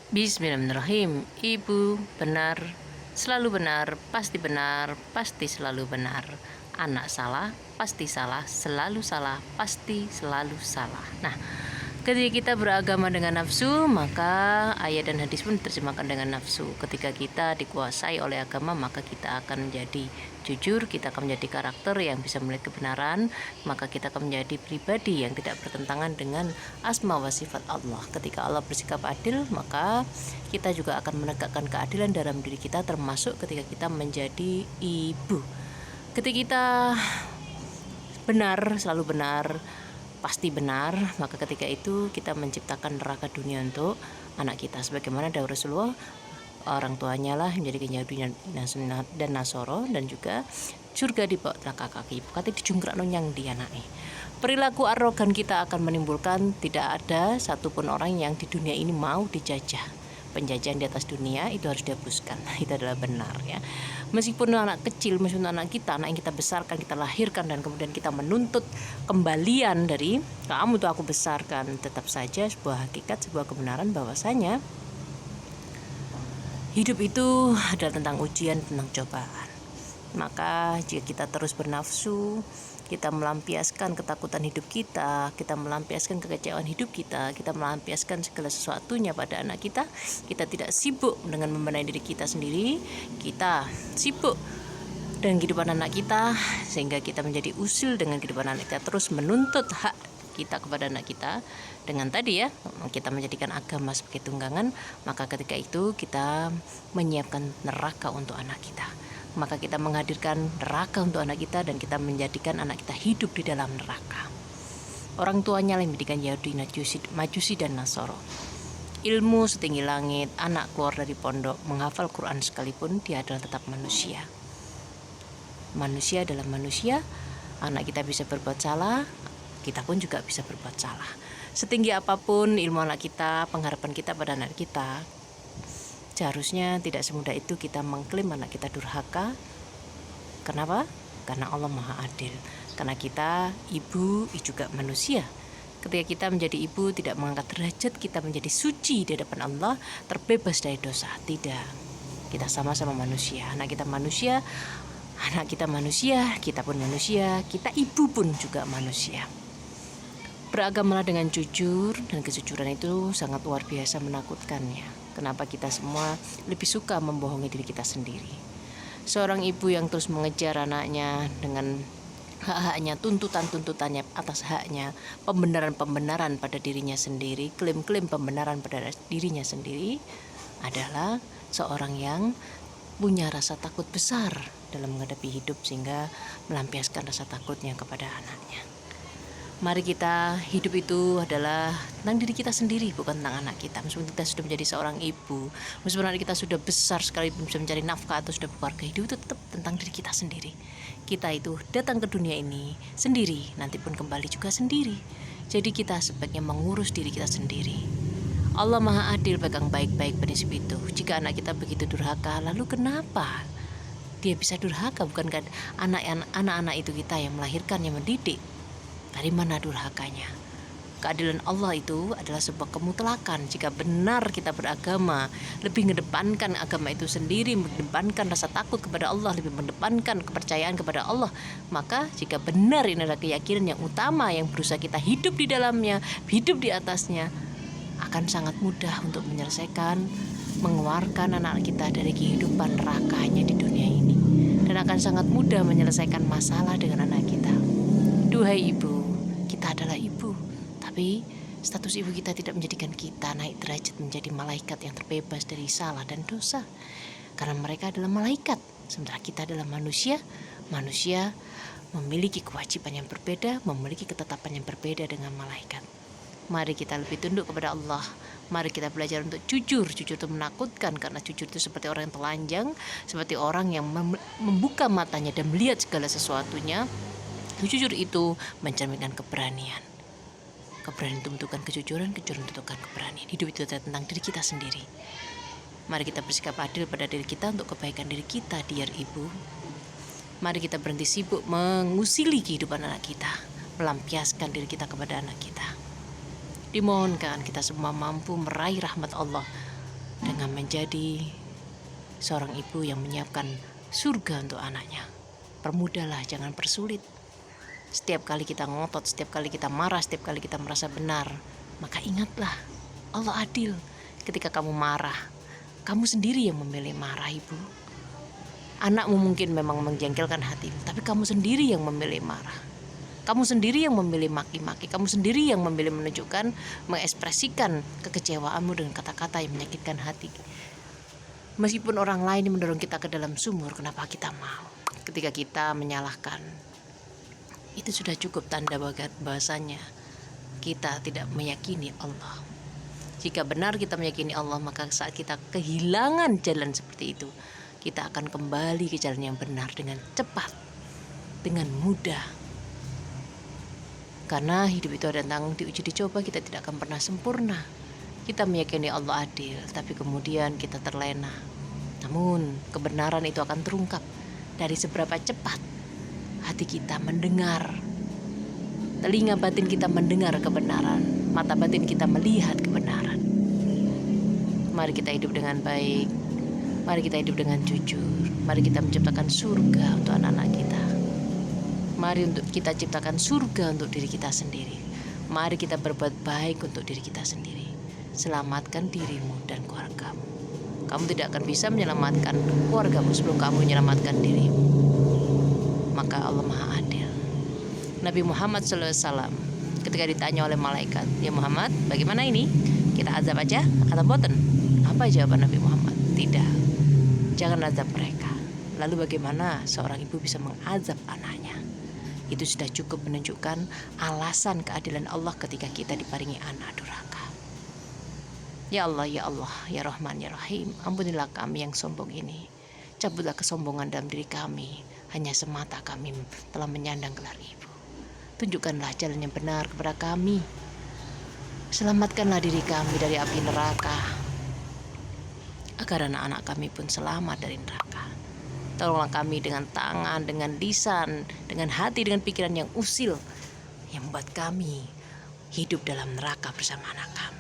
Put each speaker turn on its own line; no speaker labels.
Bismillahirrahmanirrahim. Ibu benar, selalu benar, pasti selalu benar. Anak salah, pasti salah, pasti selalu salah. Nah, ketika kita beragama dengan nafsu, maka ayat dan hadis pun diterjemahkan dengan nafsu. Ketika kita dikuasai oleh agama, maka kita akan menjadi jujur, kita akan menjadi karakter yang bisa melihat kebenaran, maka kita akan menjadi pribadi yang tidak bertentangan dengan asma wa sifat Allah. Ketika Allah bersikap adil, maka kita juga akan menegakkan keadilan dalam diri kita, termasuk ketika kita menjadi ibu. Ketika kita benar, selalu benar, pasti benar, maka ketika itu kita menciptakan neraka dunia untuk anak kita. Sebagaimana dawuh Rasulullah, orang tuanya lah menjadi Yahudi dan Nasoro, dan juga surga di bawah telapak kaki. Kata dijungkrak nonyang di anaknya. Perilaku arogan kita akan menimbulkan tidak ada satupun orang yang di dunia ini mau dijajah. Penjajahan di atas dunia itu harus dihapuskan. Itu adalah benar, ya. Meskipun anak kecil, meskipun anak yang kita besarkan, kita lahirkan, dan kemudian kita menuntut kembalian dari kamu tuh aku besarkan, tetap saja sebuah hakikat, sebuah kebenaran bahwasanya hidup itu adalah tentang ujian, tentang cobaan. Maka jika kita terus bernafsu, kita melampiaskan ketakutan hidup kita melampiaskan kekecewaan hidup kita melampiaskan segala sesuatunya pada anak kita tidak sibuk dengan membenahi diri kita sendiri, kita sibuk dengan kehidupan anak kita, sehingga kita menjadi usil dengan kehidupan anak kita, terus menuntut hak kita kepada anak kita dengan tadi, ya, kita menjadikan agama sebagai tunggangan, maka ketika itu kita menyiapkan neraka untuk anak kita. Maka kita menghadirkan neraka untuk anak kita, dan kita menjadikan anak kita hidup di dalam neraka. Orang tuanya yang menjadikan Yahudi, Majusi dan Nasoro. Ilmu setinggi langit, anak keluar dari pondok, menghafal Quran sekalipun, dia adalah tetap manusia. Manusia adalah manusia. Anak kita bisa berbuat salah, kita pun juga bisa berbuat salah. Setinggi apapun ilmu anak kita, pengharapan kita pada anak kita, seharusnya tidak semudah itu kita mengklaim anak kita durhaka. Kenapa? Karena Allah Maha Adil. Karena kita ibu juga manusia. Ketika kita menjadi ibu, tidak mengangkat derajat kita menjadi suci di hadapan Allah, terbebas dari dosa. Tidak. Kita sama-sama manusia. Anak kita manusia, kita pun manusia, kita ibu pun juga manusia. Beragamalah dengan jujur, dan kejujuran itu sangat luar biasa menakutkannya. Kenapa kita semua lebih suka membohongi diri kita sendiri? Seorang ibu yang terus mengejar anaknya dengan hak-haknya, tuntutan-tuntutannya atas haknya, pembenaran-pembenaran pada dirinya sendiri, klaim-klaim pembenaran pada dirinya sendiri, adalah seorang yang punya rasa takut besar dalam menghadapi hidup, sehingga melampiaskan rasa takutnya kepada anaknya. Mari kita, hidup itu adalah tentang diri kita sendiri, bukan tentang anak kita. Meskipun kita sudah menjadi seorang ibu, meskipun anak kita sudah besar sekali, bisa mencari nafkah atau sudah berkeluarga, hidup itu tetap tentang diri kita sendiri. Kita itu datang ke dunia ini sendiri, nanti pun kembali juga sendiri. Jadi kita sebaiknya mengurus diri kita sendiri. Allah Maha Adil, pegang baik-baik prinsip itu. Jika anak kita begitu durhaka, lalu kenapa dia bisa durhaka? Bukankah anak-anak itu kita yang melahirkan, yang mendidik? Dari mana durhakanya? Keadilan Allah itu adalah sebuah kemutlakan. Jika benar kita beragama, lebih mengedepankan agama itu sendiri, mengedepankan rasa takut kepada Allah, lebih mengedepankan kepercayaan kepada Allah, maka jika benar ini adalah keyakinan yang utama yang berusaha kita hidup di dalamnya, hidup di atasnya, akan sangat mudah untuk menyelesaikan, mengeluarkan anak kita dari kehidupan nerakanya di dunia ini, dan akan sangat mudah menyelesaikan masalah dengan anak kita. Duhai ibu, kita adalah ibu, tapi status ibu kita tidak menjadikan kita naik derajat menjadi malaikat yang terbebas dari salah dan dosa. Karena mereka adalah malaikat, sementara kita adalah manusia. Manusia memiliki kewajiban yang berbeda, memiliki ketetapan yang berbeda dengan malaikat. Mari kita lebih tunduk kepada Allah. Mari kita belajar untuk jujur. Jujur itu menakutkan, karena jujur itu seperti orang yang telanjang, seperti orang yang membuka matanya dan melihat segala sesuatunya. Jujur itu mencerminkan keberanian. Keberanian itu menentukan kejujuran, kejujuran menentukan keberanian. Hidup itu tentang diri kita sendiri. Mari kita bersikap adil pada diri kita untuk kebaikan diri kita, dear ibu. Mari kita berhenti sibuk mengusili kehidupan anak kita, melampiaskan diri kita kepada anak kita. Dimohonkan kita semua mampu meraih rahmat Allah, dengan menjadi seorang ibu yang menyiapkan surga untuk anaknya. Permudahlah, jangan persulit. Setiap kali kita ngotot, setiap kali kita marah, setiap kali kita merasa benar, maka ingatlah, Allah adil. Ketika kamu marah, kamu sendiri yang memilih marah, ibu. Anakmu mungkin memang menjengkelkan hatimu, tapi kamu sendiri yang memilih marah. Kamu sendiri yang memilih maki-maki, kamu sendiri yang memilih menunjukkan, mengekspresikan kekecewaanmu dengan kata-kata yang menyakitkan hati. Meskipun orang lain mendorong kita ke dalam sumur, kenapa kita mau? Ketika kita menyalahkan, itu sudah cukup tanda bahasanya kita tidak meyakini Allah. Jika benar kita meyakini Allah, maka saat kita kehilangan jalan seperti itu, kita akan kembali ke jalan yang benar dengan cepat, dengan mudah. Karena hidup itu ada tentang diuji dicoba, kita tidak akan pernah sempurna. Kita meyakini Allah adil, tapi kemudian kita terlena. Namun kebenaran itu akan terungkap dari seberapa cepat hati kita mendengar. Telinga batin kita mendengar kebenaran, mata batin kita melihat kebenaran. Mari kita hidup dengan baik, mari kita hidup dengan jujur, mari kita menciptakan surga untuk anak-anak kita. Mari untuk kita ciptakan surga untuk diri kita sendiri. Mari kita berbuat baik untuk diri kita sendiri. Selamatkan dirimu dan keluargamu. Kamu tidak akan bisa menyelamatkan keluargamu sebelum kamu menyelamatkan dirimu. Maka Allah Maha Adil. Nabi Muhammad SAW ketika ditanya oleh malaikat, "Ya Muhammad, bagaimana ini? Kita azab aja atau boten?" Apa jawaban Nabi Muhammad? Tidak. Jangan azab mereka. Lalu bagaimana seorang ibu bisa mengazab anaknya? Itu sudah cukup menunjukkan alasan keadilan Allah ketika kita diparingi anak durhaka. Ya Allah, ya Allah, ya Rahman, ya Rahim, ampunilah kami yang sombong ini. Cabutlah kesombongan dalam diri kami. Hanya semata kami telah menyandang gelar ibu. Tunjukkanlah jalan yang benar kepada kami. Selamatkanlah diri kami dari api neraka, agar anak-anak kami pun selamat dari neraka. Tolonglah kami dengan tangan, dengan lisan, dengan hati, dengan pikiran yang usil, yang membuat kami hidup dalam neraka bersama anak kami.